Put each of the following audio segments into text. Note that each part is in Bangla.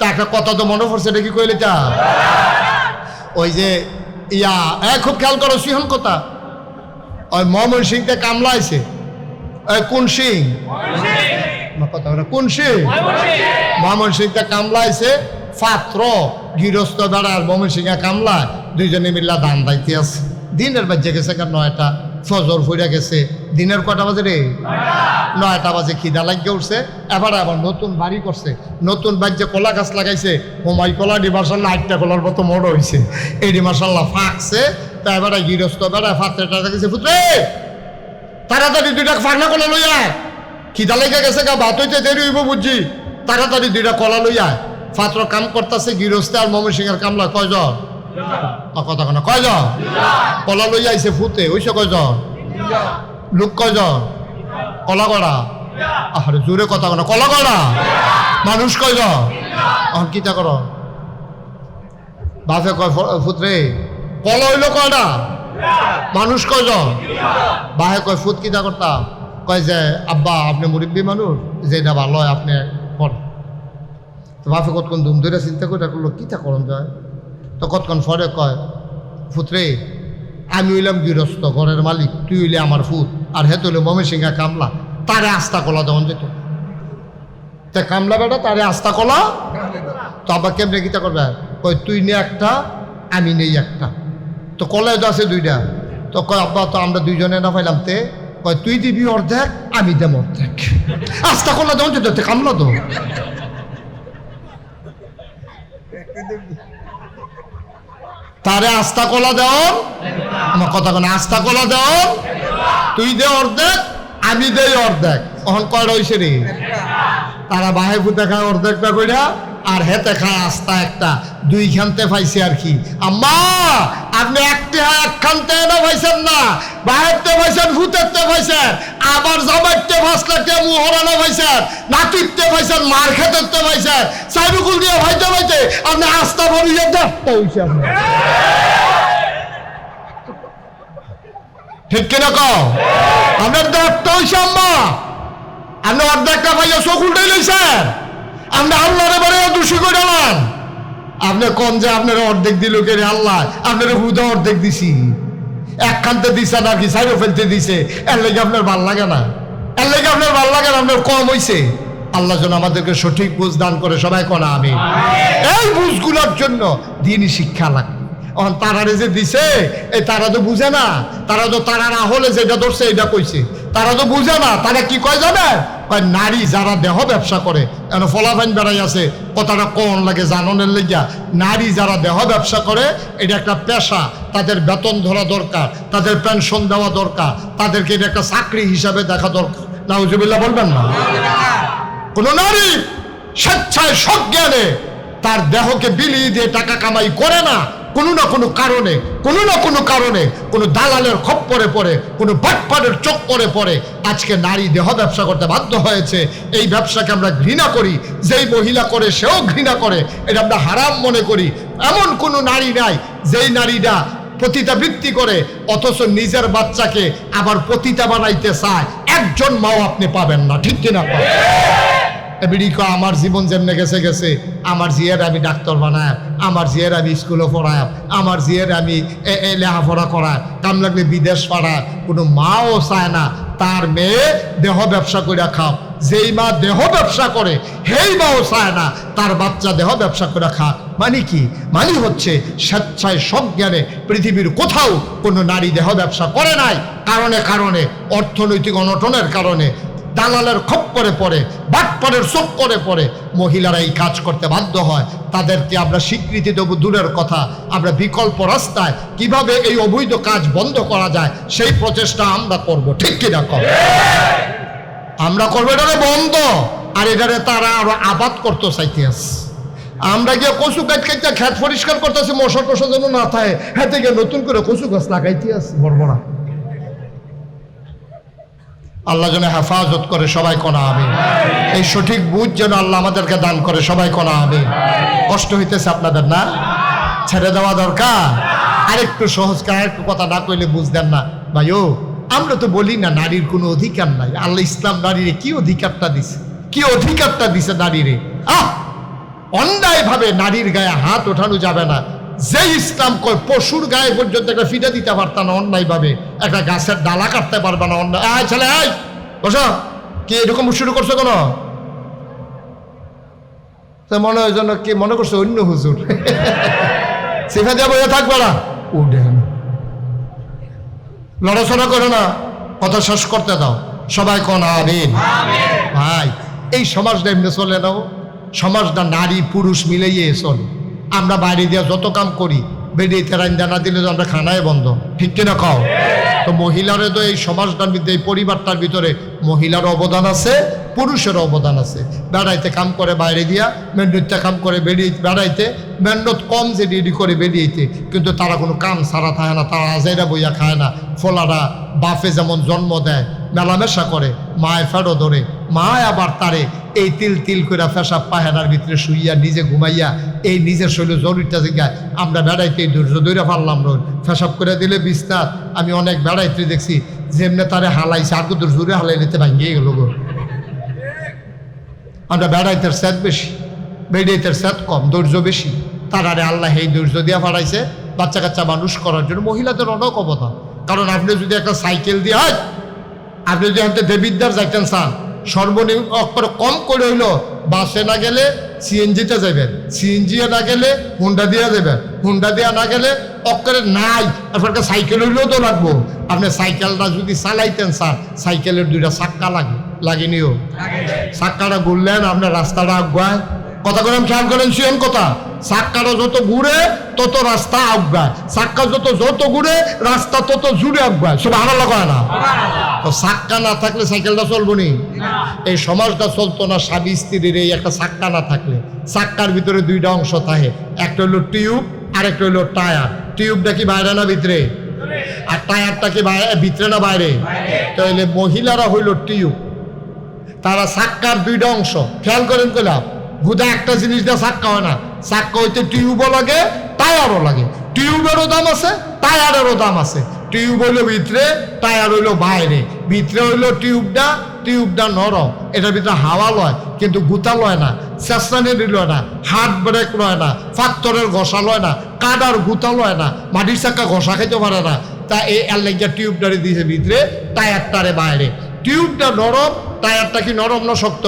তা একটা কথা তো মনে পড়ছে, এটা কি কইলে তা ওই যে খুব খেয়াল করো সিংহন কথা, ওই ময়মন সিংতে কামলা আছে, ওই কোন সিং কথা কোন সিং ময়মন সিংতে কামলা আছে, পাত্র গৃহস্থ বেড়ার ময়মন সিংহা কামলা দুইজনে মিল্লা ধান দাইতে আছে। দিনের বাজে গেছে 9টা, ফজর ফুরে গেছে। দিনের কটা বাজে রে? 9টা বাজে। খিদা লাগিয়ে উঠছে। আবার নতুন বাড়ি করছে, নতুন বাড়িতে কলা গাছ লাগাইছে। হোমাই কলা ডি মার্শাল্লাহ 8টা কলার মতো মোড় হয়েছে। এডি মার্শাল্লাহ ফাঁকছে। তা এবার গৃহস্থ বেড়ায় ফাত্রেটা দেখেছে, পুত্রে তাড়াতাড়ি 2টা ফাঁকনা কলা লইয়া, খিদা লেগে গেছে গা, ভাত হইতে দেরি হইব বুঝছি, তাড়াতাড়ি 2টা কলা লইয়া। পাত্র কাম করতেছে, গৃহস্থ আর ময়মন সিংহের কামলা কয়জন? কথা কেন কয়জন? কলা লইয়া আইছে ফুতে, ওইসে কয়জন? লোক কয়জন? কলা গড়া, আরে জোরে কথা কেন, কলা গড়া মানুষ কয়জন? এখন কিতা কর? বাপে কয় ফুতরে কলা হইল কয়টা, মানুষ কয়জন? বাহে কয় ফুত কিতা করতাম? কয় যে আব্বা আপনি মুরব্বী মানুষ, যেটা ভালো হয় আপনি করেন। তো বাপে কতক্ষণ ধুম ধরে চিন্তা করে করলো কিতা করন যায়। তো কতক্ষণ পরে কয়, ফুতরে আমি হইলাম গৃহস্থ, ঘরের মালিক, তুই হইলে আমার ফুত, আর হেতু হইলে ময়মন সিংহা কামলা, তারে আস্তা কলা দেওয়ান যেত। তা কামলা বেটা তারে আস্তা কলা, তো আবার কেমনে কিতা করবে? কয় তুই নে একটা, আমি নেই একটা। তো কলায় তো আছে 2টা। তো কয় আব্বা তো আমরা 2জনে না পাইলাম। তে কয় তুই দিবি অর্ধেক, আমি দেব অর্ধেক। আস্তা কলা দেওয়ান যেত, কামলা তো তারে আস্তা কলা দেওয়ার, আমার কথা কেন, আস্তা কলা দেওয়ার, তুই দে অর্ধেক, আমি দেই অর্ধেক। তখন কয় রয়েছে রে, তারা বাহে ফুটে খায় অর্ধেকটা কইরা, আর হেতে খায় আস্তা একটা। 2 খানতে পাইছে আর কি। আম্মা আপনি একখানতে না পাইছেন না, বাহেরতে পাইছেন, ফুটেরতে পাইছেন, আবার জামাইতে 5 লাখ টাকা মুহরানো পাইছেন, নাতিরতে পাইছেন, মার খেতে পাইছেন, চাইরুকুল দিয়ে ভাইতে ভাইতে আপনি আস্তা ভরিয়ে দেখতে হইছে। ঠিক কিনা কও? আপনার দেখতে হইছে আম্মা, আপনি অর্ধেকটা পাইয়া চোখ উল্টাই লইছেন, আপনি আল্লাহরে বারে দোষী করে দিলেন। আপনি কোন যে আপনার অর্ধেক দিল কে রে? আল্লাহ আপনার হুদা অর্ধেক দিছি, একখানতে দিছে নাকি সাইডে ফেলতে দিছে, এর লেগে আপনার ভাল লাগে না, এর লেগে আপনার ভাল লাগে না, আপনার কম হইছে। আল্লাহ যেন আমাদেরকে সঠিক বুঝ দান করে, সবাই কোনা আমি। এই বুঝগুলোর জন্য দিনই শিক্ষা লাগবে। এখন তারারে যে দিছে, এই তারা তো বুঝে না, তারা তো তারা না হলে যেটা ধরছে এটা কইছে, তারা তো বুঝে না। তারা কি কয় জানে? কয় নারী যারা দেহ ব্যবসা করে, এখন ফলাফাইন বেড়াই আছে, কথাটা কোন লাগে জাননের লেগিয়া, নারী যারা দেহ ব্যবসা করে এটা একটা পেশা, তাদের বেতন ধরা দরকার, তাদের পেনশন দেওয়া দরকার, তাদেরকে এটা একটা চাকরি হিসাবে দেখা দরকার। নাউজুবিল্লাহ বলবেন না? কোন নারী স্বেচ্ছায় সজ্ঞানে তার দেহকে বিলিয়ে দিয়ে টাকা কামাই করে না, কোনো না কোনো কারণে, কোনো দালালের খপ্পরে পড়ে, কোনো বাটপাড়ের চক্করে পড়ে আজকে নারী দেহ ব্যবসা করতে বাধ্য হয়েছে। এই ব্যবসাকে আমরা ঘৃণা করি, যেই মহিলা করে সেও ঘৃণা করে, এটা আমরা হারাম মনে করি। এমন কোনো নারী নাই যেই নারীরা পতিতাবৃত্তি করে অথচ নিজের বাচ্চাকে আবার পতিতা বানাইতে চায়, একজন মাও আপনি পাবেন না। ঠিক কিনা? আমার জীবন যেমনে গেছে গেছে, আমার জিয়ের আমি ডাক্তার বানায়, আমার জিয়ের আমি স্কুলে পড়ায়, আমার জিয়ের আমি লেখাপড়া করায়, কাম লাগলে বিদেশ পাড়ায়। কোনো মাও চায় না তার মেয়ে দেহ ব্যবসা করে খাও। যেই মা দেহ ব্যবসা করে সেই মাও চায় না তার বাচ্চা দেহ ব্যবসা করে খাক। মানে কি? মানে হচ্ছে স্বেচ্ছায় সজ্ঞানে পৃথিবীর কোথাও কোনো নারী দেহ ব্যবসা করে নাই। কারণে অর্থনৈতিক অনটনের কারণে, দালালের খপ্পরে পড়ে, বাটপাড়ের চক্করে পড়ে মহিলারা এই কাজ করতে বাধ্য হয়। তাদেরকে আমরা স্বীকৃতি দেব দূরের কথা, আমরা বিকল্প রাস্তায় কিভাবে এই অবৈধ কাজ বন্ধ করা যায় সেই প্রচেষ্টা আমরা করব। ঠিক কিনা? আমরা করবো এটারে বন্ধ, আর এটারে তারা আরো আবাদ করতে চাইতে আছে। আমরা গিয়ে কচু গাছ কাটতে খেত পরিষ্কার করতেছি, মশা টশা যেন না থাকে, হাতে গিয়ে নতুন করে কচু গাছ লাগাইতে আছে বড়। আল্লাহ যেন হেফাজত করে, সবাই কোনা আমিন। এই সঠিক বুঝ যেন আল্লাহ আমাদেরকে দান করে, সবাই কোনা আমিন। কষ্ট হইতেছে আপনাদের না? ছেড়ে দেওয়া দরকার। আরেকটু সহজ, আরেকটু কথা না কইলে বুঝতেন না ভাইও। আমরা তো বলি না নারীর কোনো অধিকার নাই। আল্লাহ ইসলাম নারীরে কি অধিকারটা দিছে, কি অধিকারটা দিছে নারীরে। অন্যায়ভাবে নারীর গায়ে হাত ওঠানো যাবে না। যে ইসলাম কয় পশুর গায়ে পর্যন্ত একটা ফিটা দিতে পারত না অন্যায়ভাবে, একটা গাছের ডালা কাটতে পারবে না অন্যায়। আয় ছেলে আয় বসো, কি এরকম শুরু করছো কেন? মনে হয় যেন কি মনে করছো অন্য হুজুর সিফা দিয়ে বইয়ে থাকবে না, উঠেন লড়াচড়া করে না, কথা শেষ করতে দাও। সবাই কোন আমিন। ভাই এই সমাজটা এমনি চলে নাও, সমাজটা নারী পুরুষ মিলেই চলে। আমরা বাইরে দিয়ে যত কাম করি, বেরিয়ে রান্দা না দিলে তো আমরা খানায় বন্ধ, ঠিক কিনা খাও? তো মহিলারে তো এই সমাজটার ভিতরে, এই পরিবারটার ভিতরে মহিলার অবদান আছে, পুরুষের অবদান আছে। বেড়াইতে কাম করে বাইরে দিয়া, মেন্ডুতে কাম করে বেরিয়ে বেড়াইতে, মেন্ডত কম যে রেডি করে বেরিয়েতে, কিন্তু তারা কোনো কাম ছাড়া থাকে না, তারা আজাইরা বইয়া খায় না। ফোলারা বাপে যেমন জন্ম দেয়, মেলামেশা করে, মায় ফেরো ধরে, মায় আবার তারে এই তিল তিল করে ফেসাব পাহেনার ভিতরে শুইয়া নিজে ঘুমাইয়া এই নিজের শরীরে জরুরিটা জায়গায় আমরা বেড়াইতে ধৈর্য ধরে পারলাম না, ফেসাব করে দিলে বিস্তার। আমি অনেক বেড়াইতে দেখছি যেমনি তারে হালাইছে, আর কত জোরে হালাই নিতে ভাঙিয়ে গেল গো। আমরা বেড়াইতের স্যাদ বেশি, বেড়াইতের স্যাদ কম, ধৈর্য বেশি। তারারে আল্লাহ এই ধৈর্য দিয়া পাঠাইছে বাচ্চা কাচ্চা মানুষ করার জন্য। মহিলাদের অনেক অবদান। কারণ আপনি যদি একটা সাইকেল দিয়ে হয়, আপনি যদি হাতে দেবিদ্যার যাইতেন চান, সর্বনিম্ন অক্ষর কম করে হইল বাসে না গেলে সিএনজিতে যাবেন, সিএনজি না গেলে হুন্ডা দিয়ে যাবেন, হুন্ডা দিয়া না গেলে অক্ষরে নাই আপনার সাইকেল হইলেও তো লাগবো। আপনি সাইকেলটা যদি চালাইতেন চান, সাইকেলের দুইটা চাক্কা লাগেনিও, চাক্কাটা ঘুরলেন আপনার রাস্তাটা আগুয়ায়। কথা করেন, খেয়াল করেন, শুয়েন কথা। চাক্কাটা যত ঘুরে তত রাস্তা আগুয়ায়, চাক্কা যত ঘুরে রাস্তা তত জুড়ে আগুয়ায়। সব হারালা করে না তো, চাক্কা না থাকলে সাইকেলটা চলবো নি, এই সমাজটা চলতো না। স্বামী স্ত্রীর এই একটা চাক্কা না থাকলে, চাক্কার ভিতরে দুইটা অংশ থাকে, একটা হইলো টিউব আর একটা হইলো টায়ার। টিউবটা কি বাইরে না ভিতরে, আর টায়ারটা কি ভিতরে না বাইরে? তাহলে মহিলারা হইল টিউব, তারা চাক্কার দুইটা অংশ। খেয়াল করেন কইলাম, গুদা একটা জিনিস দিয়ে চাক্কা হয় না, চাক্কা হইতে টিউবও লাগে, টায়ারও লাগে। টিউবেরও দাম আছে, টায়ারেরও দাম আছে। টিউব হইলো ভিতরে, টায়ার হইলো বাইরে। ভিতরে হইলো টিউবটা নরম, এটার ভিতরে হাওয়া লয় কিন্তু গুতা লয় না, চেষ্টানি লয় না, হাত ব্রেক লয় না, পাথরের ঘষা লয় না, কাদার গুতা লয় না, মাটির চাক্কা ঘষা খেতে পারে না। তা এই এলাকা টিউবটারে দিয়েছে ভিতরে, টায়ারটারে বাইরে। টিউবটা নরম, টায়ারটা কি নরম না শক্ত?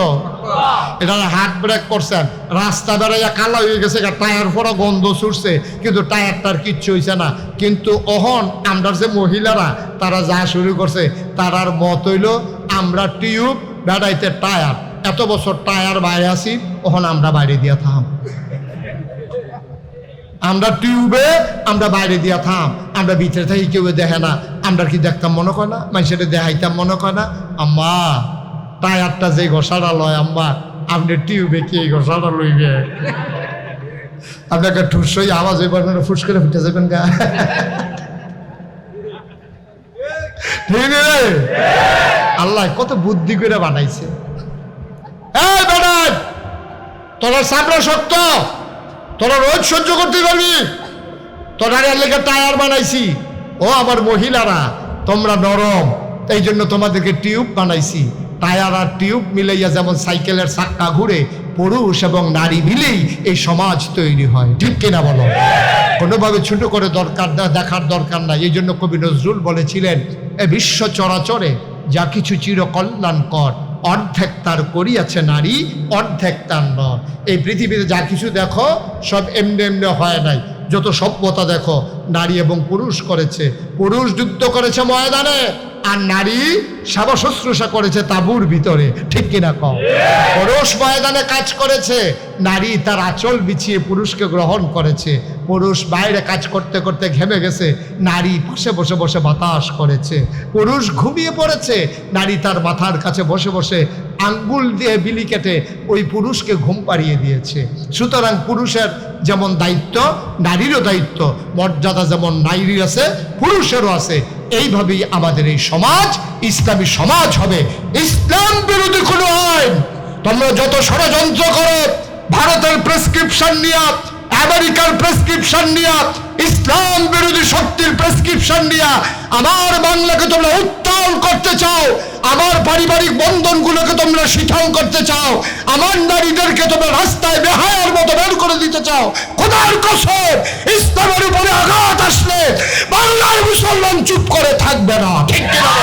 এটা হাত ব্রেক করছেন, রাস্তা বেড়াইয়া কালা হয়ে গেছে, টায়ার পরা গন্ধ ছুটছে, কিন্তু টায়ারটার কিচ্ছু হয়েছে না। কিন্তু অহন আমরা যে মহিলারা তারা যা শুরু করছে, তারার মত হইল আমরা টিউব বেড়াইতে টায়ার। এত বছর টায়ার বাইরে আসি, ওহন আমরা বাইরে দিয়া থাম, আমরা টিউবে আমরা বাইরে দিয়া থাম, আমরা ভিতরে থাকি কেউ দেখে না। আমরা কি দেখতাম মনে করে না, মানুষের দেখাইতাম মনে করে না? আম্মা টায়ারটা যে ঘষাটা লয়, আম্মা আপনি টিউবে কি এই ঘষাটা লইবে? আপনাকে ঠুস হয়ে আওয়াজ হইবার ফুস করে ফুটে যাবেন গা, ঠিক রে? আল্লাহ কত বুদ্ধি করে বানাইছে। এই বেড়াই, তোরা সামনে শক্ত, তোরা রোজ সহ্য করতে পারবি, তোরা লেগে টায়ার বানাইছি। ও আমার মহিলারা, তোমরা নরম, এই জন্য তোমাদেরকে টিউব বানাইছি। টায়ার আর টিউব মিলাইয়া যেমন সাইকেলের চাক্কা ঘুরে, পুরুষ এবং নারী মিলেই এই সমাজ তৈরি হয়, ঠিক কিনা বলো? কোনোভাবে ছোট করে দেখার দরকার নাই। এই জন্য কবি নজরুল বলেছিলেন, এ বিশ্ব চরাচরে যা কিছু চিরকল্যাণকর, অর্ধেক তার করিয়াছে নারী, অর্ধেক তার নর। এই পৃথিবীতে যা কিছু দেখো সব এমনি এমনি হয় নাই। যত সভ্যতা দেখো নারী এবং পুরুষ করেছে। পুরুষ যুদ্ধ করেছে ময়দানে, আর নারী সেবা শুশ্রূষা করেছে তাঁবুর ভিতরে, ঠিক কিনা কও? পুরুষ ময়দানে কাজ করেছে, নারী তার আঁচল বিছিয়ে পুরুষকে গ্রহণ করেছে। পুরুষ বাইরে কাজ করতে করতে ঘেমে গেছে, নারী পাশে বসে বসে বাতাস করেছে। পুরুষ ঘুমিয়ে পড়েছে, নারী তার মাথার কাছে বসে বসে আঙ্গুল দিয়ে বিলি কেটে ওই পুরুষকে ঘুম পাড়িয়ে দিয়েছে। সুতরাং পুরুষের যেমন দায়িত্ব, নারীরও দায়িত্ব, মর্যাদা যেমন নারীর আছে পুরুষেরও আছে। এইভাবেই আমাদের এই সমাজ ইসলামী সমাজ হবে। ইসলাম বিরোধী কোনো আইন তোমরা যত ষড়যন্ত্র করো, ভারতের প্রেসক্রিপশন নিয়ে আমেরিকার প্রেসক্রিপশন নিয়া, ইসলাম বিরোধী শক্তির প্রেসক্রিপশন নিয়া আমার বাংলাকে তোমরা উত্তাল করতে চাও, আমার পারিবারিক বন্ধনগুলোকে তোমরা শিথিল করতে চাও, আমার নারীদেরকে তোমরা রাস্তায় বেহায়ার মতো বের করে দিতে চাও। খোদার কসম, ইসলামের উপরে আঘাত আসলে বাংলার মুসলমান চুপ করে থাকবে না, ঠিক কিনা?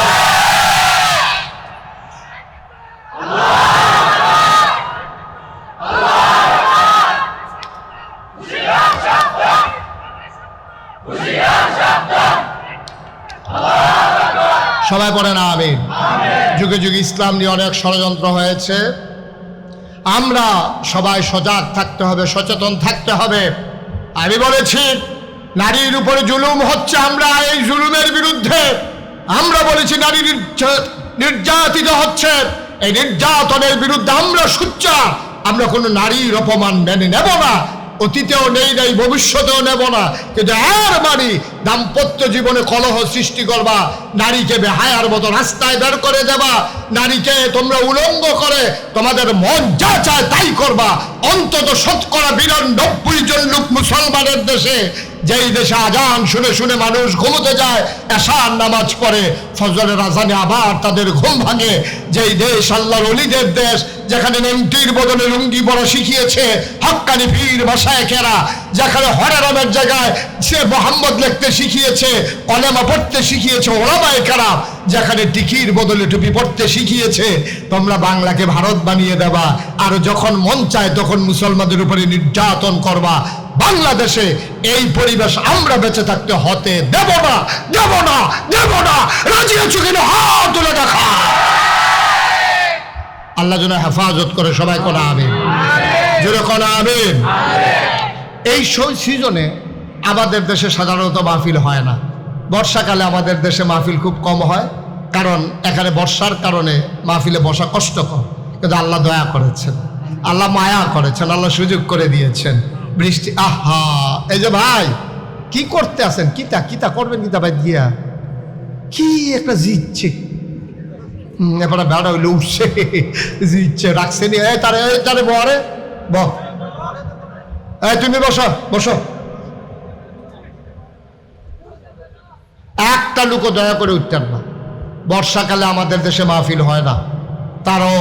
সবাই পড়ে না আমিন। যুগে যুগে ইসলাম নিয়ে অনেক ষড়যন্ত্র হয়েছে, আমরা সবাই সজাগ থাকতে হবে, সচেতন থাকতে হবে। আমি বলেছি নারীর উপরে জুলুম হচ্ছে, আমরা এই জুলুমের বিরুদ্ধে। আমরা বলেছি নারী নির্যাতিত হচ্ছে, এই নির্যাতনের বিরুদ্ধে আমরা সোচ্চার। আমরা কোনো নারীর অপমান মেনে নেব না, অতীতেও নেই নাই, ভবিষ্যতেও নেব না। কিন্তু এর মানে দাম্পত্য জীবনে কলহ সৃষ্টি করবা, নারীকে বেহায়ার মতো রাস্তায় বের করে দেবা, নারীকে তোমরা উলঙ্গ করে তোমাদের মন যা চায় তাই করবা। অন্তত ৯২% জন লোক মুসলমানের দেশে, যেই দেশে আজান শুনে শুনে মানুষ ঘুমোতে যায়, এশার নামাজ পড়ে, ফজরের আজানে আবার তাদের ঘুম ভাঙে, যেই দেশ আল্লাহর ওলিদের দেশ, যেখানে নেংটির বদলে লুঙ্গি পরা শিখিয়েছে হক্কানি পীর মাশায়েখেরা, যেখানে হরেরামের জায়গায় সে মোহাম্মদ লিখতে শিখিয়েছে, কলেমা পড়তে শিখিয়েছে ওলামায়ে কেরাম, যেখানে টিকির বদলে টুপি পড়তে শিখিয়েছে, তোমরা বাংলাকে ভারত বানিয়ে দেবা, আর যখন মন চায় তখন মুসলমানদের উপরে নির্যাতন করবা। বাংলাদেশে এই পরিবেশ আমরা বেঁচে থাকতে হতে দেব না, দেব না, দেব না। রাজি আছো কিনা হাত তুলে দেখা। আল্লাহ যেন হেফাজত করে, সবাই কোন আমিন, জোরে কোন আমিন। এই সিজনে আমাদের দেশে সাধারণত মাহফিল হয় না। বর্ষাকালে আমাদের দেশে মাহফিল খুব কম হয়, কারণ এখানে বর্ষার কারণে মাহফিলে বসা কষ্টকর। কিন্তু আল্লাহ দয়া করেছেন, আল্লাহ মায়া করেছেন, আল্লাহ সুযোগ করে দিয়েছেন। বৃষ্টি, আহা, এই যে ভাই কি করতে আছেন, কিতা করবেন, কিতা ভাই দিয়া কি একটা জিতছে, এবারে বেড়া হইলে উঠছে, জিতছে, রাখছে নি, তারে বরে তুমি বসো বসো। একটা লোকও দয়া করে উঠতেন না। বর্ষাকালে আমাদের দেশে মাহফিল হয় না। তারও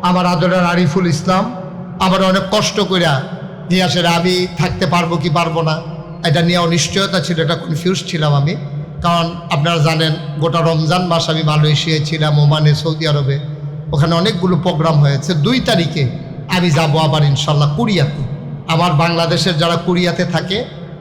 আমার আদরের আরিফুল ইসলাম আমার অনেক কষ্ট করিয়া নিয়ে আসে। আমি থাকতে পারবো কি পারবো না এটা নিয়ে অনিশ্চয়তা ছিল, এটা কনফিউজ ছিলাম আমি। কারণ আপনারা জানেন গোটা রমজান মাস আমি মালয়েশিয়ায় ছিলাম, ওমানে, সৌদি আরবে, ওখানে অনেকগুলো প্রোগ্রাম হয়েছে। 2 তারিখে আমি যাব আবার ইনশাল্লাহ কোরিয়াতে। আমার বাংলাদেশের যারা কোরিয়াতে থাকে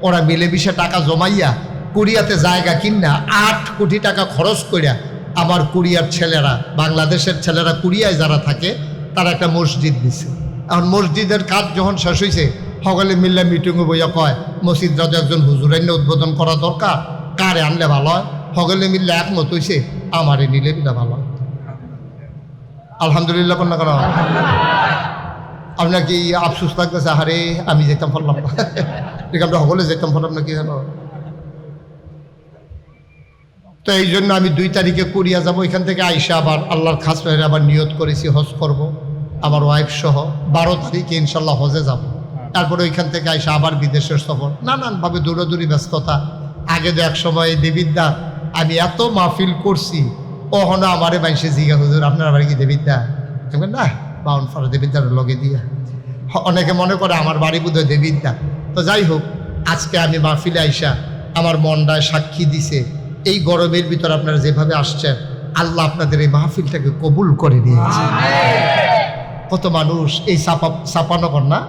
ওরা মিলেমিশে টাকা জমাইয়া কোরিয়াতে জায়গা কিনা 8 কোটি টাকা খরচ করিয়া আমার কোরিয়ার ছেলেরা, বাংলাদেশের ছেলেরা কোরিয়ায় যারা থাকে তারা একটা মসজিদ দিছে। এখন মসজিদের কাজ যখন শেষ হয়েছে সকলে মিললে মিটিংয়ে বইয়া কয় মসজিদ যদি একজন হুজুরাইন্য উদ্বোধন করা দরকার, কারে আনলে ভালো হয়। সকলে মিললে একমত হয়েছে আমারে নিলে বিলে ভালো হয়। আলহামদুলিল্লাহ কন্যা করা। আপনার কি আফসোস লাগতেছে, আরে আমি যেতাম পারলাম না, ঠিক আমরা সকলে যেতাম পারলাম না, কি জানো? তো এই জন্য আমি 2 তারিখে কোরিয়া যাব। এখান থেকে আইসা আবার আল্লাহর খাস বাইরে আবার নিয়ত করেছি হজ করব, আমার ওয়াইফ সহ। 12 তারিখে ইনশাল্লাহ হজে যাব। তারপরে ওইখান থেকে আইসা আবার বিদেশের সফর, নানানভাবে দৌড়াদৌড়ি ব্যস্ততা। আগে তো এক সময় দেবিদ্যা আমি এত মাহফিল করছি, ওহনো আমারে বাইসে জিজ্ঞা হুজুর আপনার বাড়ি কি দেবিদ্যা? না, বাউন ফারা দেবিদ্যার লগে দিয়া। অনেকে মনে করে আমার বাড়ি বোধহয় দেবিদ্যা। তো যাই হোক, আজকে আমি মাহফিলে আইসা আমার মনটায় সাক্ষী দিছে, এই গরমের ভিতর আপনারা যেভাবে আসছেন, আল্লাহ আপনাদের এই মাহফিলটাকে কবুল করে নিয়েছে। কত মানুষ এই চাপানগর না,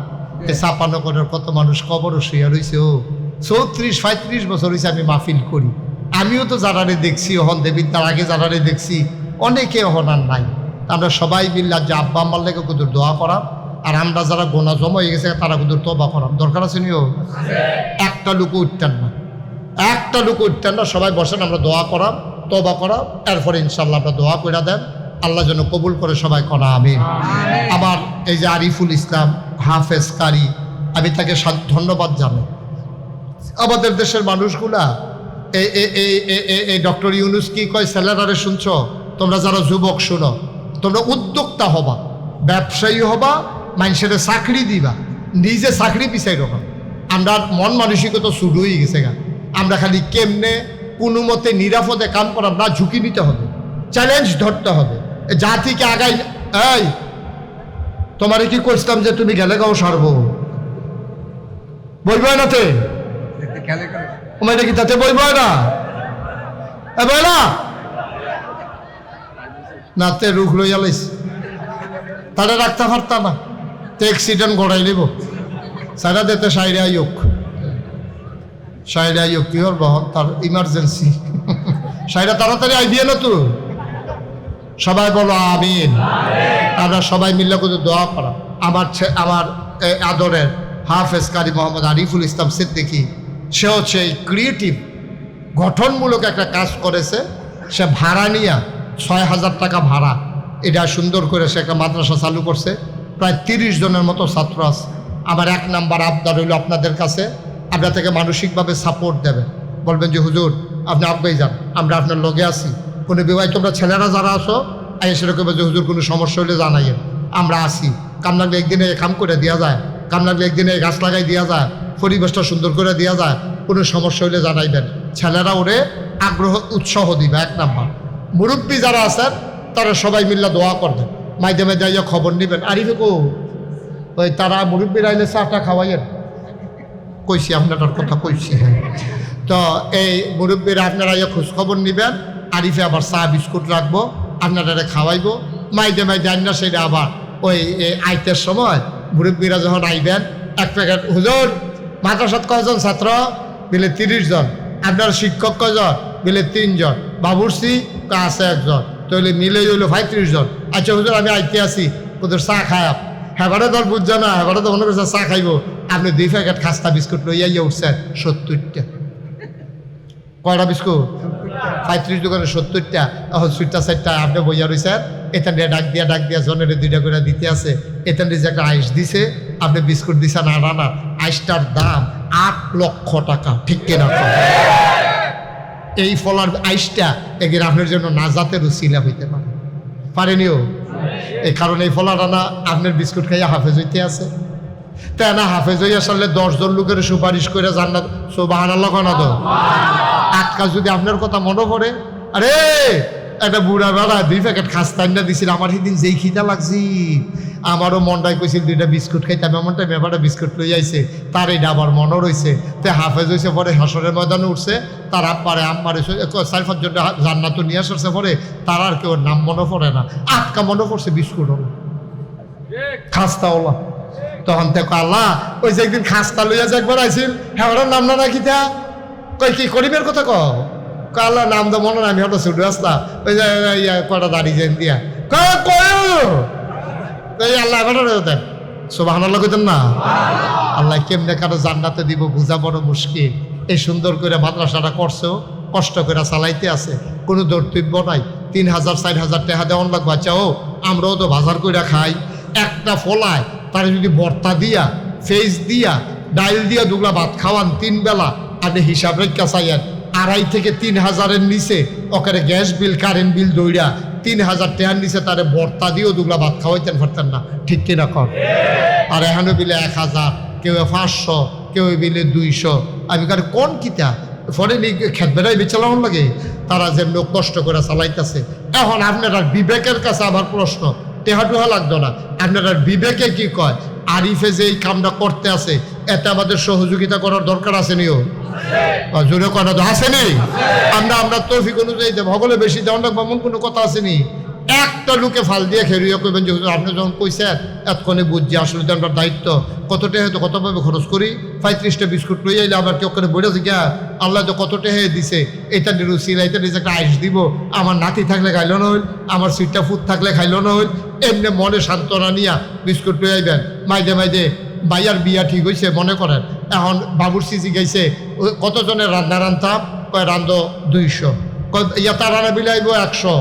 এই চাপানগরের কত মানুষ কবরও শুয়ে রয়েছে। ও 34-35 বছর হয়েছে আমি মাহফিল করি। আমিও তো যারারে দেখছি, ওহন দেবীর তার আগে যারারে দেখছি, অনেকে ওহন আর নাই। আমরা সবাই মিল্লা যে আব্বা আম্মার লেগে কুদুর দোয়া করা, আর আমরা যারা গোনা জমা হয়ে গেছে তারা কুদুর তবা করার দরকার আছে নিও। একটা লোক উঠতেন না, একটা লোক উঠতেন না, সবাই বসেন, আমরা দোয়া করা, তবা করা, এরপরে ইনশাল্লাহ আমরা দোয়া করে দেন, আল্লাহ যেন কবুল করে সবাই করা। আমিন। আমার এই যে আরিফুল ইসলাম হাফেজ কারি, আমি তাকে ধন্যবাদ জানাই। আমাদের দেশের মানুষগুলা এই ডক্টর ইউনুস কি কয়, ছেলেরারে শুনছ, তোমরা যারা যুবক শুনো, তোমরা উদ্যোক্তা হবা, ব্যবসায়ী হবা, মানুষের চাকরি দিবা, নিজে চাকরি পিছাই রাখা। আমরা মন মানসিকতা শুরু হয়ে গেছে গা। আমরা খালি কেমনে কোনো মতে নিরাপদে কাম করার না, ঝুঁকি নিতে হবে, চ্যালেঞ্জ ধরতে হবে, জাতিকে আগাই। এই তোমারে কি করছিলাম যে তুমি গেলে গাও সারবো বলবো না তে তোমার কি তাতে বলবো না বলা নাতে রুখ লইয়া লাইস তারা রাখতে পারতাম না, তো অ্যাক্সিডেন্ট গড়াই নিব সারা দিতে সাইডে আইক কি হল বহন তার ইমার্জেন্সি সাইডে তাড়াতাড়ি আইবিয়ে না তো সবাই বলো আমিন। আমরা সবাই মিলে কিন্তু দোয়া করা। আমার আদরের হাফেজ কারি মোহাম্মদ আরিফুল ইসলাম সিদ্দিকী, সে হচ্ছে এই ক্রিয়েটিভ গঠনমূলক একটা কাজ করেছে। সে ভাড়া নিয়ে ৬,০০০ টাকা ভাড়া, এটা সুন্দর করে সে একটা মাদ্রাসা চালু করছে। প্রায় ৩০ জনের মতো ছাত্র আছে। আমার ১ নাম্বার আবদার হইল আপনাদের কাছে, আপনার থেকে মানসিকভাবে সাপোর্ট দেবেন। বলবেন যে হুজুর আপনি আগাই যান, আমরা আপনার লগে আছি। কোনো বিবাহ তোমরা ছেলেরা যারা আসো সেরকম যে হুজুর কোনো সমস্যা হলে জানাইয়েন, আমরা আসি। কাম লাগলে একদিনে কাম করে দেওয়া যায়, কাম লাগলে একদিনে গাছ লাগাই দেওয়া যায়, পরিবেশটা সুন্দর করে দেওয়া যায়। কোনো সমস্যা হলে জানাইবেন, ছেলেরা ওরে আগ্রহ উৎসাহ দিবে। ১ নাম্বার। মুরব্বী যারা আছেন তারা সবাই মিল্লা দোয়া করবেন, মাইদে মাইদে আইয়া খবর নেবেন। আরিফে কো ওই তারা মুরব্বীরা আইলে চাটা খাওয়াইয়েন, কইছি আপনার কথা কইছি। হ্যাঁ, তো এই মুরব্বীরা আপনারা আইয়া খোঁজখবর নেবেন। আরিফে আবার চা বিস্কুট রাখবো, আপনারা খাওয়াইবো। মাইদে মাইদে আইনা সেটা আবার ওই আইতের সময় মুরব্বীরা যখন আইবেন 1 প্যাকেট। হুজুর মাদ্রাসাত কয়জন ছাত্র? বিলে 30 জন। আপনার শিক্ষক কয়জন? বিলে 3 জন। বাবুর্চি আছে 1 জন, তাহলে মিলে হইলো 35 জন। আচ্ছা হুজুর আমি আইতে আসি, ওদের চা খায়। হেবারে দল বুঝছে না, হেবারে তো মনে করছে চা খাইব। আপনি 2 প্যাকেট খাস্তা বিস্কুট লইয়া উঠছেন 70টা। কয়টা বিস্কুট? 35 দোকানে 70টা। এখন 4টা আপনি বইয়া রয়েছেন। এখান দিয়ে ডাক দিয়া জনের 2টা করে দিতে আছে। এখান দিয়ে যে একটা আইস দিছে, আপনি বিস্কুট দিছেন 8 আনা। আইসটার দাম 8 লক্ষ টাকা, ঠিক কিনা? এই ফলার আইসটা একদিন আপনার জন্য নাজাতের উসিলা হইতে পারেনিও। এই কারণে এই ফলার আনা আপনার বিস্কুট খাইয়া হাফেজ হইতে আছে। তাই না হাফেজ হইয়া সারলে 10 জন লোকের সুপারিশ করে জান্নাত সুবহানাল্লাহ কনা তো। আটকা যদি আপনার কথা মনে পড়ে, আরে একটা বুড়া বেড়া 2 প্যাকেট খাস্তাইনা দিছিল, আমার সেদিন যেই খিদা লাগছি আমারও মনটাই কইছিল 2টা বিস্কুট খাইতাম। এমনটা মেবাটা বিস্কুট লই আইছে, তার এটা আবার মনও রয়েছে। তো হাফেজ হয়েছে পরে হাসরের ময়দানে উঠছে, তার আব্বারে আম্মারে 4-5 জন জান্নাত নিয়ে আসছে। পরে তার আর কেউ নাম মনে পড়ে না, আটকা মনে পড়ছে বিস্কুট হলো খাস্তাওয়ালা। তখন দেখো আল্লাহ ওই যে একদিন খাস্তা লইয়া যে একবার আইছিল, হ্যাঁ ওটার নাম না রাখি তা কই কি করিবের কথা আল্লাহ নাম তো মনে না। আমি হঠাৎ ছুটে আসলাম, ওই যে কটা দাঁড়িয়ে যেন দিয়া আল্লাহ দেন সুবহানাল্লাহ কইতেন না। আল্লাহ কেমনে কারো জান্নাতে দিব বুঝা বড় মুশকিল। এই সুন্দর করে মাদ্রাসাটা করছেও, কষ্ট করে চালাইতে আছে, কোনো দর্তব্য নাই। 3,000-4,000 টাকা দেওয়ান লাগবে। আচ্ছা ও আমরাও তো বাজার করে খাই। একটা ফলায় তার যদি ভর্তা দিয়া, ফেস দিয়া, ডাইল দিয়া 2 ভাত খাওয়ান 3 বেলা, আপনি হিসাব রেখা চাইয়েন 2,500 থেকে 3,000-এর নিচে ওখানে গ্যাস বিল কারেন্ট বিল দৌড়া 3,000 টাকার নিচে তারে ভর্তা দিয়েও 2 ভাত খাওয়াইতেন পারতেন না, ঠিক কিনা কর? আর এখানে বিলে 1,000, কেউ 500, কেউ বিলে 200। আমি কার কোন কিতা ফলে খেত বেড়াই বেচালাম লাগে, তারা যেমন কষ্ট করে চালাইতেছে। এখন আপনারা বিবেকের কাছে আমার প্রশ্ন, টেহাটুহা লাগতো না, আপনারা বিবেকে কি কয়? আরিফে যে এই কামটা করতে আছে, এতে আমাদের সহযোগিতা করার দরকার আসেনিও? জোরে করা তো আসেনি। আমরা তৌফিক অনুযায়ী ভগলে বেশি দেওয়া লাগবে এমন কোনো কথা আসেনি। একটা লোকে ফাল দিয়ে খেরিয়ে করবেন যে আপনি যখন কইছেন এতক্ষণে বুঝছি আসলে তো আমার দায়িত্ব। কত টাকা তো কতভাবে খরচ করি, 35টা বিস্কুট লই আইলে আবার কেউ করে বলে গিয়া আল্লাহ তো কত টাকা দিছে, এটা রুচিলা, এটা নিজে একটা আইস দিব, আমার নাতি থাকলে খাইল না হইল, আমার সিটটা ফুট থাকলে খাইল না হইল। এমনি মনে সান্ত্বনা নিয়া বিস্কুট লই আইবেন। মাইদে বাইয়ার বিয়া ঠিক হয়েছে মনে করেন, এখন বাবুর সিজি গাইছে কতজনের রান্না রান্তাম, কয় রান্ধ 200, ইয়াতা রান্না বিলে আইব 100,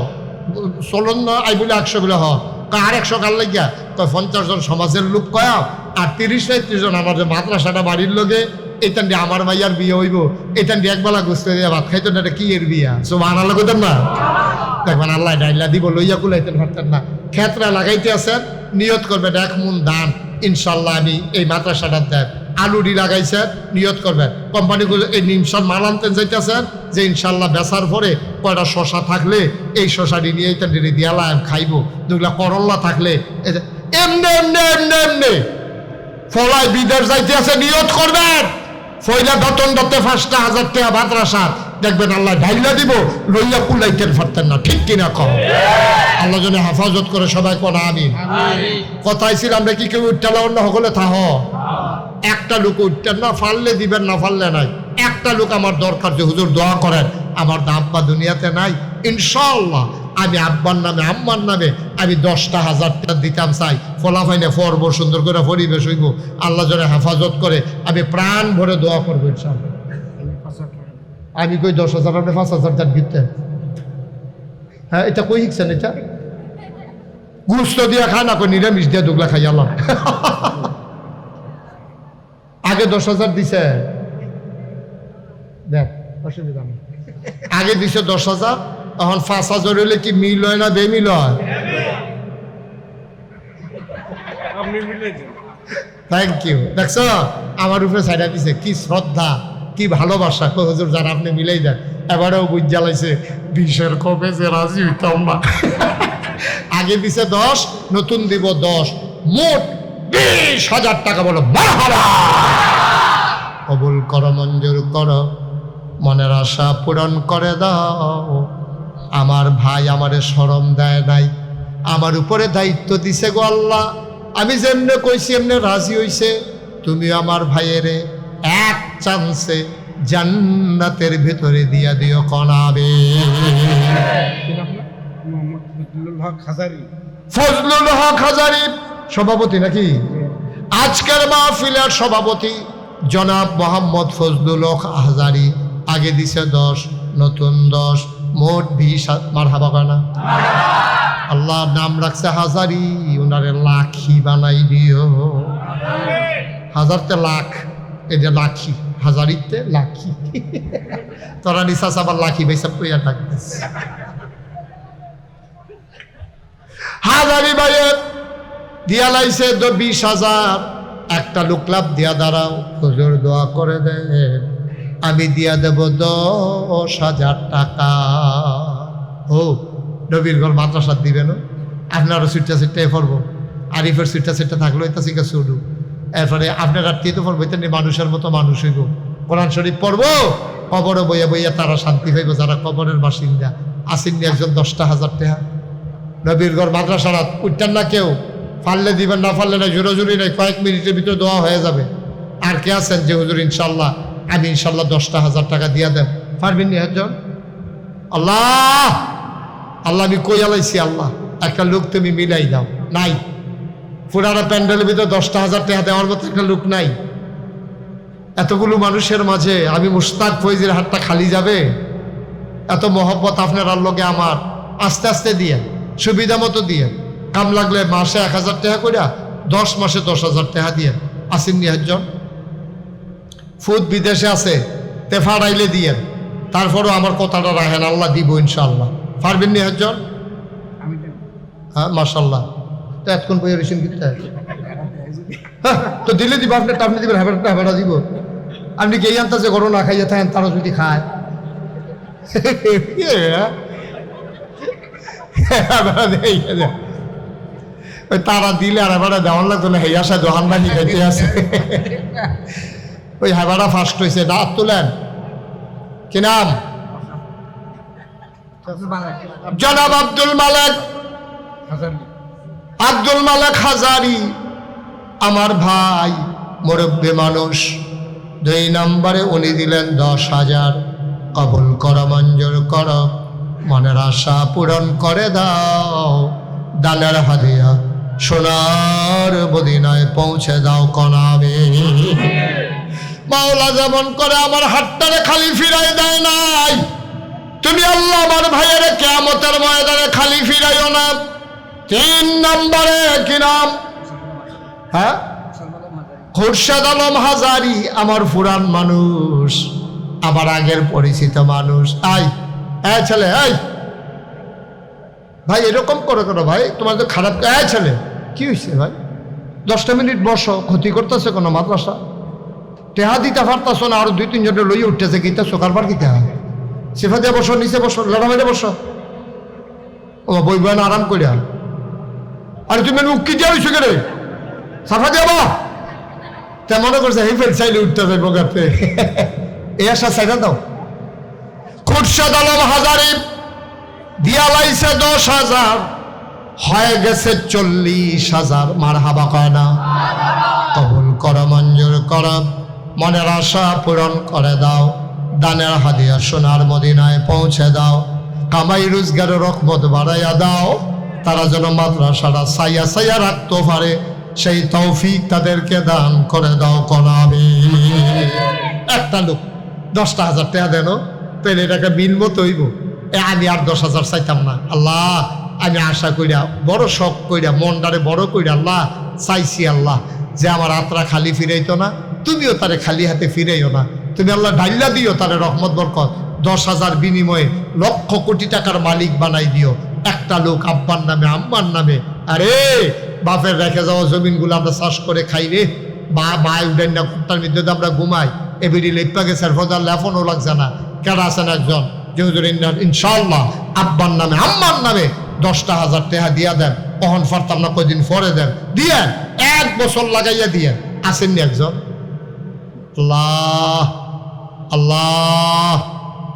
চলন না আই বলে 100 বিলে হ, আর 100 কার লাগিয়া কয় 50 জন সমাজের লোক কয়া, আর 30-35 জন আমার যে মাদ্রাসাটা বাড়ির লোকে, এইটান দিয়ে আমার ভাইয়ার বিয়ে হইব, এইটান দিয়ে একবেলা গুছতে দিয়ে ভাত খাইতো না, এটা কি এর বিয়া? সুবহানাল্লাহ কইতেন না? দেখবেন আল্লাহ ডাইলা দিব লইয়া কুলাইতেন পারতেন না। ক্ষেত্রে লাগাইতে আছেন, নিয়ত করবেন 1 মুন দান, ইনশাল্লাহ আমি এই মাদ্রাসাটার দেব আলুরি লাগাইছেন, নিয়ত করবেন কোম্পানিগুলো এই নিমসার মাল আনতেন যাইতেছেন যে ইনশাল্লাহ বেচার পরে কয়টা শশা থাকলে এই শশাটি নিয়ে এইটা দিয়ালা খাইবো, দুগুলা করল্লা থাকলে এমনি এমনি এমনি এমনি ফলাই বিদেশ যাইতে আছে, নিয়ত করবেন ফয়লা বেতন দত্তে 5,000 টাকা মাদ্রাসা দেখবেন আল্লাহ ঢাইলা দিব, লইয়া কুলাইতেন পারতেন না, ঠিক কিনা কম। আল্লাহ যেন হেফাজত করে, সবাই কোন আমিন। কথাই ছিল আমরা কি কেউ উঠতে অন্য সকলে থাহ, একটা লোক উঠতেন না, ফাললে দিবেন না ফাললে নাই, একটা লোক আমার দরকার যে হুজুর দোয়া করেন আমার আব্বা দুনিয়াতে নাই, ইনশাআল্লাহ আমি আব্বার নামে আম্মার নামে আমি 10,000 টাকা দিতাম চাই, ফলাফাইনে ফরব সুন্দর করে পরিবেশ হইব, আল্লাহ যেন হেফাজত করে, আমি প্রাণ ভরে দোয়া করবো ইনশাআল্লাহ। আমি কই 10,000 আপনি 5,000 টাকা দিতেন? হ্যাঁ, এটা কই শিখছেন? এটা গুস্ত দিয়া খায় না, কই নিরামিষ দিয়া দুগলা খাই আল্লাহ। আগে 10,000 দিছে, দেখ অসুবিধা নেই, আগে দিছে 10,000, এখন 5,000 হইলে কি মিল হয় না বেমিল হয়? Thank you. দেখছো আমার উপরে সাইডা দিছে, কি শ্রদ্ধা কি ভালোবাসা। হুজুর যারা আপনি মিলাই দেন, এবারেও বুঝ জ্বালাইছে 20-এর কমে যে রাজি হইতাম না। আগে দিছে 10, নতুন দিব 10, মোট 20,000 টাকা। বলো মারহাবা। কবুল করো, মঞ্জুর করো, মনের আশা পূরণ করে দাও। আমার ভাই আমারে শরম দেয় নাই, আমার উপরে দায়িত্ব দিছে গো আল্লাহ, আমি যেমনে কইছি এমনে রাজি হইছে। তুমি আমার ভাইয়েরে এক চান্সে জান্নাতের ভিতরে দিয়া দিও কনাবে। ফজলুল হক হাজারী সভাপতি নাকি আজকের মাহফিলের সভাপতি জনাব মোহাম্মদ ফজলুল হক হাজারী। আগে দিছে 10, নতুন 10, মোট 20। মারহাবা কানা। আল্লাহ নাম রাখছে হাজারী, ওনারে লাখি বানাই দিও। হাজারতে লাখ, এটা লাখি, হাজারিতে লাখি। তোরা নিশাস আবার লাখি ভাই সব কইয়া থাকতেছ। হাজারি ভাইয়ের দিয়া লাইছে 20,000। একটা লোকলাভ দিয়া দাঁড়াও, হুজুর দোয়া করে দেন, আমি দিয়া দেব 10,000 টাকা। ও নবীরগড় মাদ্রাসা দিবেন, আপনারও সিটটা সিটটাই পড়বো, আরিফের সিটটা সিটটা থাকলো এটা শিখে শুরু। এরপরে আপনার রাত্রিতে পড়বো, এটা মানুষের মতো মানুষ হইব, কোরআন শরীফ পড়বো, কবরে বইয়া বইয়া তারা শান্তি হইব, যারা কবরের বাসিন্দা। আসেননি একজন 10,000 টাকা নবীরগড় মাদ্রাসারা উঠতেন না কেউ, পারলে দিবেন না পারলে না, জোরাজুরি নাই, কয়েক মিনিটের ভিতরে দোয়া হয়ে যাবে। আর কে আছেন যে হুজুর ইনশাল্লাহ আমি ইনশাল্লাহ 10,000 টাকা দিয়া দেন? পারবেন নি একজন? আল্লাহ আল্লাহ আমি কই আলাইছি, আল্লাহ একটা লোক তুমি মিলাই দাও। নাই, পুরানা প্যান্ডেলের ভিতরে 10,000 টাকা দেওয়ার মতো একটা লোক নাই। এতগুলো মানুষের মাঝে আমি মুশতাক ফৈজির হাতটা খালি যাবে? এত মহব্বত আপনার আল্লাহকে আমার। আস্তে আস্তে দিয়ে, সুবিধা মতো দিয়ে, কাম লাগলে মাসে 1,000 টাকা করে, 10 মাসে 10,000 টাকা দিয়ে। আসেননি একজন? ফুদ বিদেশে আছে, তেফা রাইলে দিয়ে, তারপরও আমার কথাটা রাখেন, আল্লাহ দিব ইনশাআল্লাহ। পারবেন নি একজন? হ্যাঁ মাশাল্লাহ। তো এতক্ষণ বইয়ে রয়েছেন কিন্তু, হ্যাঁ তো দিলে দিব, আপনারটা আপনি দিবেন, হ্যাঁ হ্যাঁ দিব। আপনি কে আনতে যে গরম না খাইয়ে থাকেন, তারা যদি খায় ওই তারা দিলে আর এবার দেওয়ার লাগতো না, হেই আসা দোহান বানি খাইতে আছে। ওই হেবাটা ফার্স্ট হয়েছে, দাঁত তুলেন। কি নাম? জনাব আব্দুল মালেক। আব্দুল মালেক হাজারী আমার ভাই, মুরব্বী মানুষ। 2 নম্বরে উনি দিলেন 10,000। কবুল করো, মঞ্জুর করো, মনের আশা পূরণ করে দাও। দানের হাদিয়া সোনার মদিনায় পৌঁছে দাও কনাবে। মাওলা যেমন করে আমার হাতটারে খালি ফিরাই দেয় নাই, তুমি আল্লাহ আমার ভাইয়ের কিয়ামতের ময়দানে খালি ফিরাইও না। 3 নম্বরে কি নাম? হ্যাঁ, খুরশেদ আলম হাজারী আমার পুরান মানুষ, আমার আগের পরিচিত মানুষ। আই ছেলে, এই ভাই এরকম করে করো ভাই, তোমার তো খারাপ। ছেলে কি হয়েছে ভাই? 10টা মিনিট বসো, ক্ষতি করতেছে কোনো মাদ্রাসা? টেহা দিতে পারতাছ না, আরো 2-3 জনের লইয়া উঠতেছে, কিতা সকালবার কিতা সিফা দিয়ে বসো, নিচে বসো, লড়া মেরে বসো, ও বই বই না আরাম করিয়া। আরে তুমি উক্কি দিয়া হইছো কে সাফা দেবা তে মনে করছে এই ফেল চাইলে উঠতে যাইব গাতে এই আশা চাইটা দাও। খুরশেদ আলম হাজারি দিয়া লাইছে 10,000, হয়ে গেছে 40,000। মারহাবা কয় না? কবুল করো, মঞ্জুর করো, মনের আশা পূরণ করে দাও, দানের হাদিয়া সোনার মদিনায় পৌঁছে দাও, কামাই রোজগারের রহমত বাড়াইয়া দাও, তারা যেন মাদ্রাসাটা সাইয়া সাইয়া রাখতে পারে সেই তৌফিক তাদেরকে দান করে দাও। কনামি একটা লোক 10,000 টাকা দেন, পেলে এটাকে বিল মতো হইব। আমি আর 10,000 চাইতাম না আল্লাহ, আমি আশা কইরা বড় শখ কইরা মনটারে বড় কইরা আল্লাহ চাইছি আল্লাহ যে আমার আত্রা খালি ফিরাইতো না, তুমিও তারে খালি হাতে ফিরাইও না, তুমি আল্লাহ ডাইল্লা দিও তারে রহমত বরকত, 10,000 বিনিময়ে লক্ষ কোটি টাকার মালিক বানাই দিও। একটা লোক আব্বার নামে আম্মার নামে, আরে বাপের রেখে যাওয়া জমিনগুলো আমরা চাষ করে খাই রে, বা মায় উঠেন না কুত্তার মধ্যে আমরা ঘুমাই, এবিডি লেপা গেছে ফজার লেফনও লাগছে না, কেডা আছেন একজন যে হুজুর ইনশাআল্লাহ আব্বার নামে আম্মার নামে 10,000 টাকা দিয়া দেন, কখন ফারতাম না কয়দিন পরে দেন, দিয়েন 1 বছর লাগাইয়া দিয়েন। আসেননি একজন? আল্লাহ আল্লাহ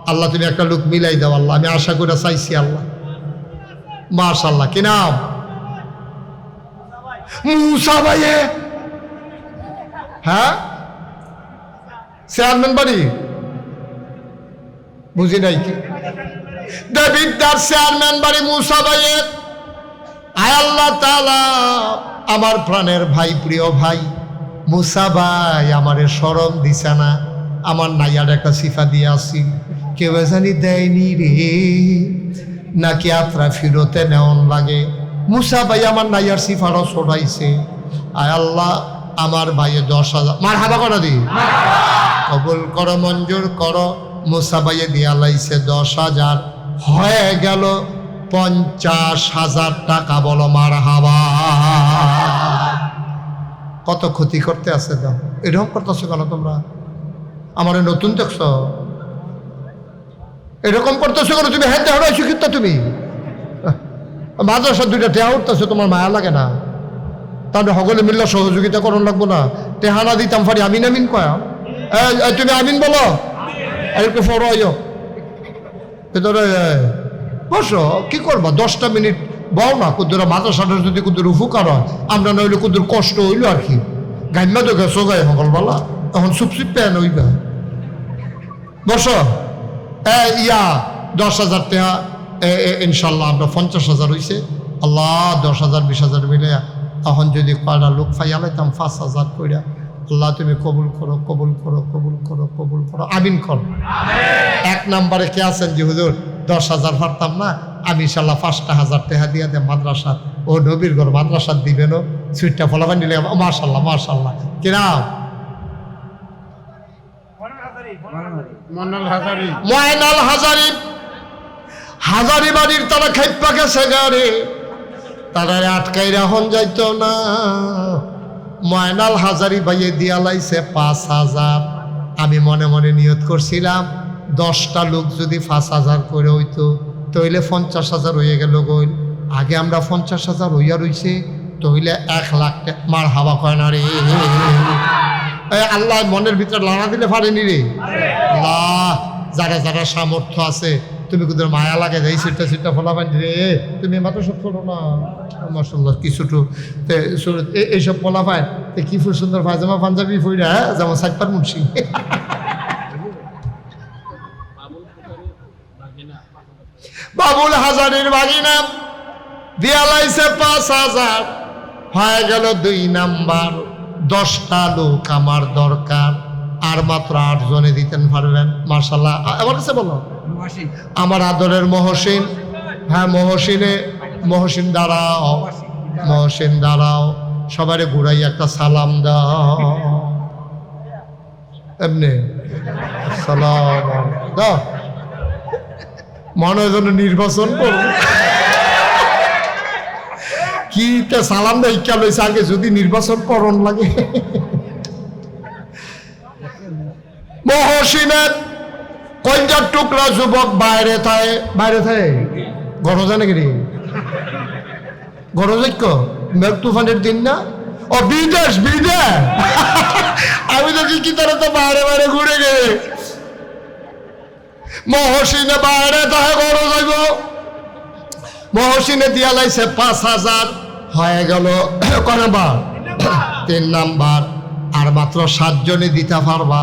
আল্লাহ তুমি একটা লোক মিলাই দাও আল্লাহ, আমি আশা করে চাইছি আল্লাহ। মাশাআল্লাহ, কি নাম? মুসা ভাইয়ে, হ্যাঁ চেয়ারম্যান বাড়ি, বুঝি নাই কি দেবিদ্দার চেয়ারম্যান বাড়ি মুসা ভাইয়ে। আয় আল্লাহ তাআলা, আমার প্রাণের ভাই, প্রিয় ভাই মুসা ভাই আমারে শরম দিছে না, আমার নাইয়ার একটা সিফা দিয়ে আসি, কেউ জানি দেয়নি রে, নাকি আত্রা ফিরতে নেওয়ান লাগে। মুসা ভাই আমার নাইয়ার সিফারও ছড়াইছে। আয় আল্লাহ, আমার ভাইয়ে 10,000 মারহাবা করো দি, কবুল করো, মঞ্জুর করো। মুসা ভাইয়ে দিয়া লাইছে 10,000, হয়ে গেল 50,000 টাকা। বলো মারহাবা। কত ক্ষতি করতে আছে দাও, এরকম করতেছো কেন তোমরা? আমার নতুন দেখছ, এরকম করতেছো কেন তুমি? হেঁটে হড়াইছো কিন্তু তুমি মাদ্রাসা 2টা টেহা উঠতেছো, তোমার মায়া লাগে না? তাহলে সকলে মিললে সহযোগিতা করুন লাগবো না? টেহানা দিতাম ফারি আমিন আমিন কয়া, তুমি আমিন বলো, একটু ফরাইও ভেতরে বসো। কি করবা 10টা মিনিট বও না, কুদুরা মাদ্রাসাটা যদি কুদুর উপকার হয়, আমরা নইলে কুদুর কষ্ট হইলো আর কি। গাইমা তো গেছো গায়ে সকালবেলা, তখন চুপচিপ পেন হইবা। বসো। ইয়া 10,000 টাকা ইনশাল্লাহ আমরা 50,000 হয়েছে। আল্লাহ 10,000 20,000 মিলে তখন যদি কয়টা লোক ফাইয়া লাইতাম 5,000 কইরা। আল্লাহ তুমি কবুল করো, কবুল করো, কবুল করো, কবুল করো, আমিন করো। 1 নম্বরে কে আছেন যে হুজুর 10,000 পারতাম না, আমি ইনশাল্লাহ 5,000 টাকা দিয়ে দেয় মাদ্রাসা, ও নবীর ঘর মাদ্রাসা দিবেন, সুইটটা ফলাফান নিলে মাশাল্লাহ মাশাল্লাহ। কিরাম ময়নাল হাজারি, হাজারি বাড়ির তারা খাইপা গেছে গাড়ি, তারা আটকাই রাখন যাইতো না। ময়নাল হাজারি ভাইয়ে দিয়া লাইছে 5,000। আমি মনে মনে নিয়ত করছিলাম 10টা লোক যদি 5,000 করে হইতো তইলে 50,000 হয়ে গেল গইল। আগে আমরা 50,000 হইয়া রইছে, তইলে 1 লাখ টাকা। মার হাওয়া কয় না রে আল্লাহ, মনের ভিতরে লানা দিলে পারেনি রে আল্লাহ। যারা যারা সামর্থ্য আছে তুমি কুদের মায়া লাগে যাই সিটটা সিটটা ফলাবেন রে, তুমি মাত্র সব করো না মাশাআল্লাহ। কিছুটু এইসব ফলাফায় কি ফুল সুন্দর পায়জামা পাঞ্জাবি ফুইরা, যেমন সাইপার মুন্সি। বাবুল হাজারির বাগিনা দিয়া লাইছে 5,000, হয়ে গেল 2 নাম্বার। 10টা লোক আমার দরকার, আর মাত্র 8 জনে দিতেন পারবেন। মাশাআল্লাহ। আমার কাছে বলো আমার আদরের মহসিন, হ্যাঁ মহসিন দাঁড়াও, মহসিন দাঁড়াও, সবারে ঘুরাই একটা সালাম দাও, এমনি সালাম দাও। মনে হয় নির্বাচন করবো কি সালাম দেয়, ইচ্ছা লইছে আগে যদি নির্বাচন করণ লাগে। মহসিনের কঞ্জার টুকরা যুবক বাইরে থাকে গরম যায় নাকি রে গরজৈক্য মেঘ তুফানের দিন না ও বিদেশ আমি তো কি তারা তো বাইরে ঘুরে গে মহসিনে বাইরে তাহে গরজ যাইব মহসিনে দিয়া লাইছে 5,000 হয়ে গেল ক নাম্বার 3 নাম্বার আর মাত্র 7 জনে দিতে পারবা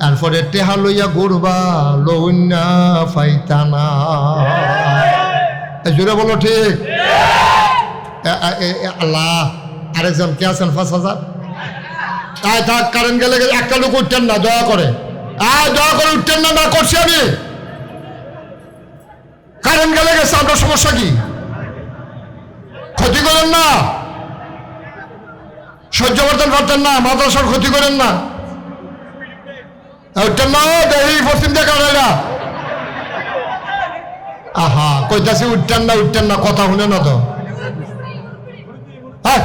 এরপরে টেহা লইয়া ঘুরবা লউন্না ফাইতানা জোরে বলো ঠিক আল্লাহ আরেকজন কে আছেন 5,000 তাই থাক কারেন্ট গেলে একটা লোক উঠতেন না দয়া করে উঠতেন না করছি আমি কারেন্ট গেলে গেছে আপনার সমস্যা কি ক্ষতি করেন না সহ্য করতেন পারতেন না মাদ্রাসার ক্ষতি করেন না উঠতেন না দেখি পশ্চিম দেখা না আহা কইতাছি উঠতেন না কথা শুনে না তো হ্যাঁ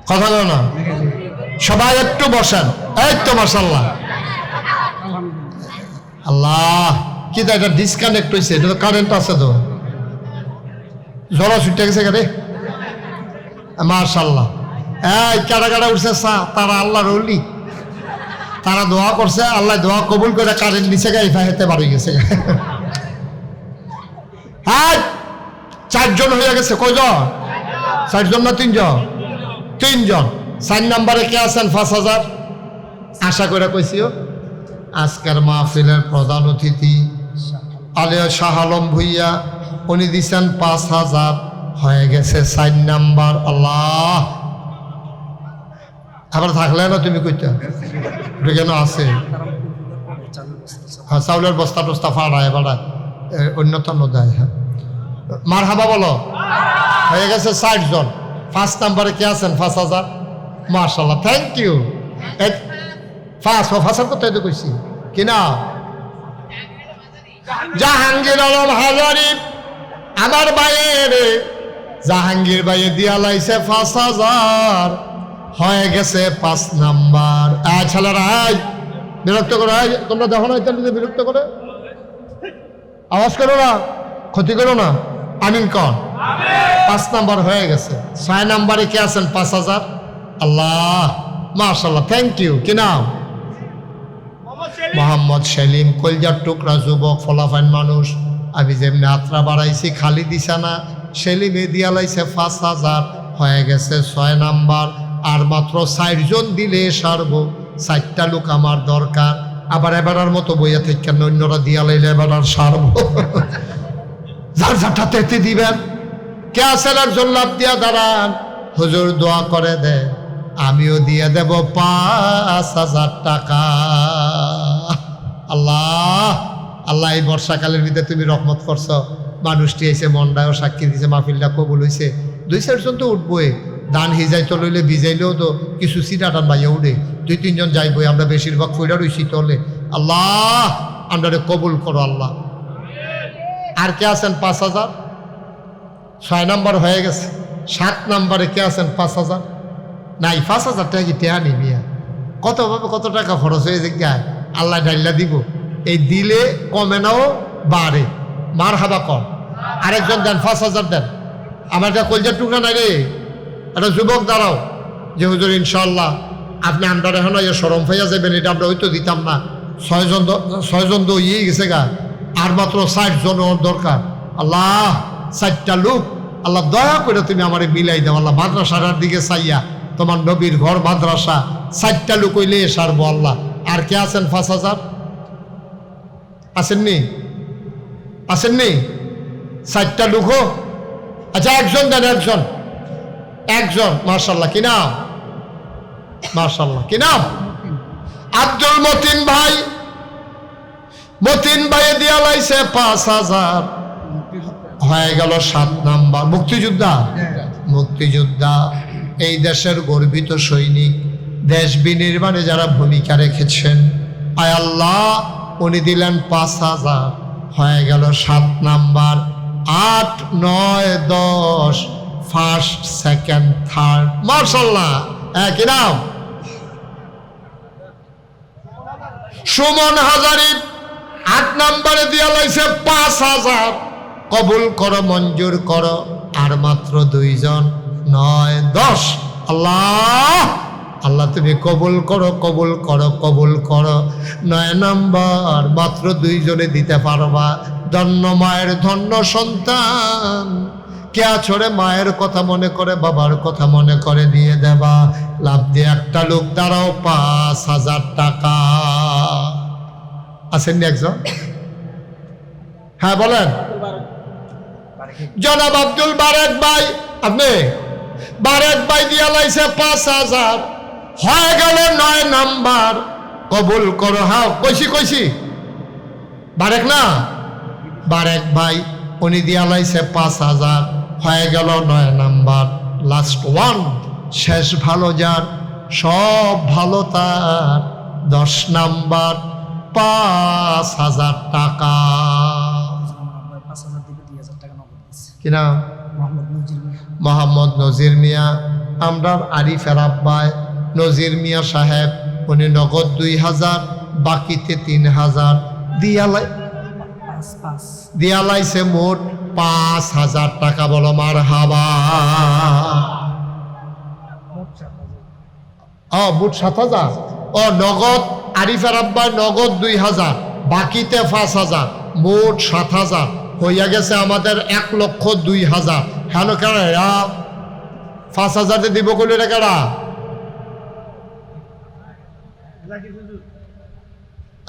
কথা বলো না সবাই একটু বসেন এই তো মাশাআল্লাহ আল্লাহ কি তো এটা ডিসকানেক্ট হয়েছে এটা তো কারেন্ট আছে তো জ্বর ছুটে গেছে রে মাশাআল্লাহ এই কারা উঠছে তারা আল্লাহর ওলি তারা দোয়া করছে আল্লাহ দোয়া কবুল করে কারেন্ট নিচে গায়ে হেতে বাড়ি গেছে হ্যাঁ 4 জন হয়ে গেছে কয়জন 4 জন না 3 জন 3 জন 4 নম্বরে কে আছেন 5,000 আশা করে কইছিও আজকের মাহফিলের প্রধান অতিথি আলিয়া শাহ আলম ভুইয়া উনি দিচ্ছেন 5,000 হয়ে গেছে 4 নাম্বার আল্লাহ আবার থাকলে না তুমি কইতা কেন আছে হ্যাঁ চাউলের বস্তা টস্তা ফাড়ায় অন্যতম দেয় হ্যাঁ মার হাবা বলো হয়ে গেছে 60 জন 5 নাম্বারে কে আছেন 5,000 মাশাআল্লাহ থ্যাংক ইউ ফাঁসার কোথায় তো কইছি কিনা জাহাঙ্গীর আলম হাজারি আমার বাইয়ের জাহাঙ্গীর বাইয়ে দিয়া লাইছে 5,000 হয়ে গেছে 5 নাম্বার ছেলেরা বিরক্ত করে তোমরা দেখো না ইত্যাদি বিরক্ত করে আওয়াজ করো না ক্ষতি করো না আমিন কন 5 নাম্বার হয়ে গেছে 6 নাম্বারে কে আছেন 5,000 আল্লাহ মাশাআল্লাহ থ্যাংক ইউ কি নাম মোহাম্মদ সেলিম কলজার টুকরা যুবক ফলাফাইন মানুষ আমি যেমনি আত্রা বাড়াইছি খালি দিছা না সেলিমে দিয়া লাইছে 5,000 হয়ে গেছে 6 নাম্বার আর মাত্র 4 জন দিলে সারবো 4টা লোক আমার দরকার আবার এবারের মতো বইয়া থেকে অন্যরা দিয়া লাইলে এবার আর সারবো যার যারটা তেতে দিবেন কে আছেন একজন লাভ দিয়া দাঁড়ান হুজুর দোয়া করে দে আমিও দিয়ে দেব 5,000 টাকা আল্লাহ আল্লাহ এই বর্ষাকালের ভিতরে তুমি রহমত করছো মানুষটি এসে মনটাও সাক্ষী দিছে মাহফিলটা কবুল হয়েছে 2-4 জন তো উঠবোই ধান হিজাই তো লইলে ভিজাইলেও তো কিছু সিটা টান বাইয়া উঠে 2-3 জন যাইবই আমরা বেশিরভাগ ফইরা রইছি তলে আল্লাহ আমরা কবুল করো আল্লাহ আর কে আছেন 5,000 6 নাম্বার হয়ে গেছে 7 নাম্বারে কে আছেন 5,000 নাই 5,000 টাকা কি টেহা নিবি কত টাকা খরচ হয়ে যায় আল্লাহ ডাইল্লা দিব এই দিলে কমে নাও বাড়ে মার হাবা কম আরেকজন দেন 5,000 দেন আমার একটা কলজার টুকরা নাই রে একটা যুবক দাঁড়াও যে হুজুর ইনশাল্লাহ আপনি আমরা এখন সরম ফাইয়া যাবেন এটা আমরা হয়তো দিতাম না 6 জন তো ইয়ে গেছে গা আর মাত্র 60 জন দরকার আল্লাহ 4টা লোক আল্লাহ দয়া করে তুমি আমারে মিলাই দাও আল্লাহ মাদ্রাসার দিকে চাইয়া তোমার নবীর ঘর মাদ্রাসা 4টা লোক হইলে সারবো আল্লাহ আর কে আছেন 5,000 আসেননি 4টা লোক আচ্ছা একজন দেন একজন মাশাআল্লাহ কি নাম আব্দুল মতিন ভাই দিয়া লাইছে 5,000 হয়ে গেল 7 নাম্বার মুক্তিযোদ্ধা এই দেশের গর্বিত সৈনিক দেশ বিনির্মাণে যারা ভূমিকা রেখেছেন আয় আল্লাহ উনি দিলেন 5,000 হয়ে গেল 7 নাম্বার 8, 9, 10 ফার্স্ট সেকেন্ড থার্ড মাশাআল্লাহ কি নাম সুমন হাজারি 8 নম্বরে দিয়া লাইছে 5,000। কবুল করো, মঞ্জুর করো। আর মাত্র 2 জন, 9, 10। আল্লাহ আল্লাহ তুমি কবুল করো, কবুল করো, কবুল করো। 9 নম্বর মাত্র 2 জনে দিতে পারবা। ধন্য মায়ের ধন্য সন্তান। কে ছড়ে মায়ের কথা মনে করে, বাবার কথা মনে করে দিয়ে দেবা। লাভ দিয়ে একটা লোক দাঁড়াও, 5,000 টাকা। আসেননি একজন? হ্যাঁ বলেন। জনাব আব্দুল বারেক ভাই, আপনি বারেক ভাই দিয়া লাইছে 5,000। হয়ে গেল 9 নাম্বার। কবুল করো। হ্যাঁ কইছি বারেক না, বারেক ভাই উনি দিয়া লাইছে 5,000। হয়ে গেল 9 নাম্বার। লাস্ট ওয়ান, শেষ ভালো যার, সব ভালো তার। 10 নাম্বার, 5,000 টাকা। কিনা মোহাম্মদ নজির মিয়া, আমরা আরিফের আব্বাই নজির মিয়া সাহেব, উনি নগদ 2,000, বাকিতে 3,000 দিয়া লাইছে মোট 5,000 টাকা। বলো মারহাবা। মোট 7,000। নগদ আরিফের আব্বাই নগদ 2,000, বাকিতে 5,000, মোট 7,000 হইয়া গেছে আমাদের 1,02,000। হেন কেন 5,000 দিব কইল রে কেডা?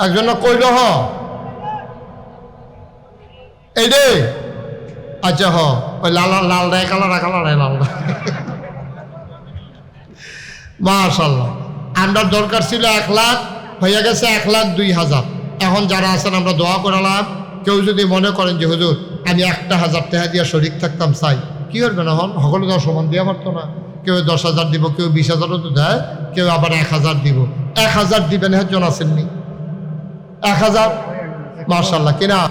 একজন কইল হ এই রে। আচ্ছা ওই লাল লাল রে কালার কালার লাল। মাশাআল্লাহ। আমরা দরকার ছিল 1 লাখ, হইয়া গেছে 1,02,000। এখন যারা আছেন আমরা দোয়া করালাম। কেউ যদি মনে করেন যে হুজুর আমি 1,000 টাকা দিয়ে শরিক থাকতাম, চাই কি করবে না, হন সকলে তো সমান দিয়া পারতো না। কেউ 10,000 দিব, কেউ 20,000ও তো দেয়, কেউ আবার 1,000 দিব। 1,000 দিবেন একজন আসেননি? 1,000 মাশাআল্লাহ কিনা।